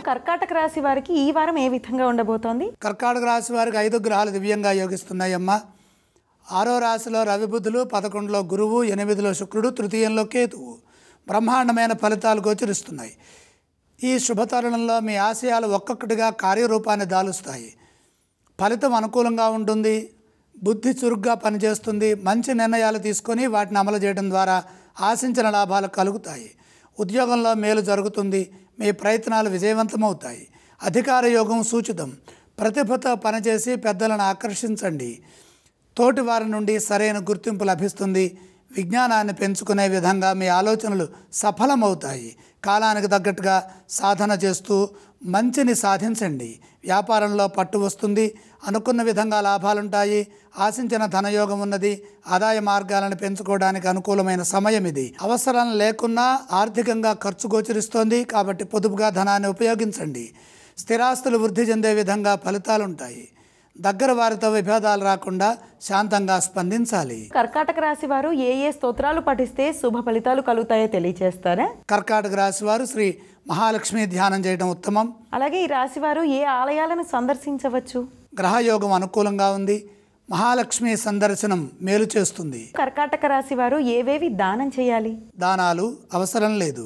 కర్కాటక రాశి వారికి ఈ వారం ఏ విధంగా ఉండబోతోంది? కర్కాటక రాశి వారికి 5 గ్రహాలు దివ్యంగా యోగిస్తున్నాయమ్మా. 6వ రాశిలో రవి బుధులు, 11లో గురువు, 8లో శుక్రుడు, తృతీయంలో కేతువు. బ్రహ్మాండమైన ఫలితాలు గోచరిస్తున్నాయి. ఈ శుభతరుణంలో మీ ఆశయాలు ఒక్కొక్కటిగా కార్యరూపాన్ని దాలుస్తాయి. ఫలితం అనుకూలంగా ఉంటుంది. బుద్ధి చురుగ్గా పనిచేస్తుంది. మంచి నిర్ణయాలు తీసుకొని వాటిని అమలు చేయడం ద్వారా ఆశించిన లాభాలు కలుగుతాయి. ఉద్యోగంలో మేలు జరుగుతుంది. మీ ప్రయత్నాలు విజయవంతమవుతాయి. అధికార యోగం సూచితం. ప్రతిభతో పనిచేసి పెద్దలను ఆకర్షించండి. తోటి వారి నుండి సరైన గుర్తింపు లభిస్తుంది. విజ్ఞానాన్ని పెంచుకునే విధంగా మీ ఆలోచనలు సఫలమవుతాయి. కాలానికి తగ్గట్టుగా సాధన చేస్తూ మంచిని సాధించండి. వ్యాపారంలో పట్టు వస్తుంది. అనుకున్న విధంగా లాభాలుంటాయి. ఆశించిన ధనయోగం ఉన్నది. ఆదాయ మార్గాలను పెంచుకోవడానికి అనుకూలమైన సమయం ఇది. అవసరం లేకున్నా ఆర్థికంగా ఖర్చు గోచరిస్తోంది కాబట్టి పొదుపుగా ధనాన్ని ఉపయోగించండి. స్థిరాస్తులు వృద్ధి చెందే విధంగా ఫలితాలుంటాయి. దగ్గర వారితో విభేదాలు రాకుండా శాంతంగా స్పందించాలి. కర్కాటక రాశి వారు ఏ స్తోత్రాలు పఠిస్తే శుభ ఫలితాలు కలుగుతాయో తెలియజేస్తారా? కర్కాటక రాశి వారు శ్రీ మహాలక్ష్మి ధ్యానం చేయడం ఉత్తమం. అలాగే ఈ రాశి వారు ఏ ఆలయాలను సందర్శించవచ్చు? గ్రహయోగం అనుకూలంగా ఉంది. మహాలక్ష్మి సందర్శనం మేలు చేస్తుంది. కర్కాటక రాశి వారు ఏవేవి దానం చేయాలి? దానాలు అవసరం లేదు.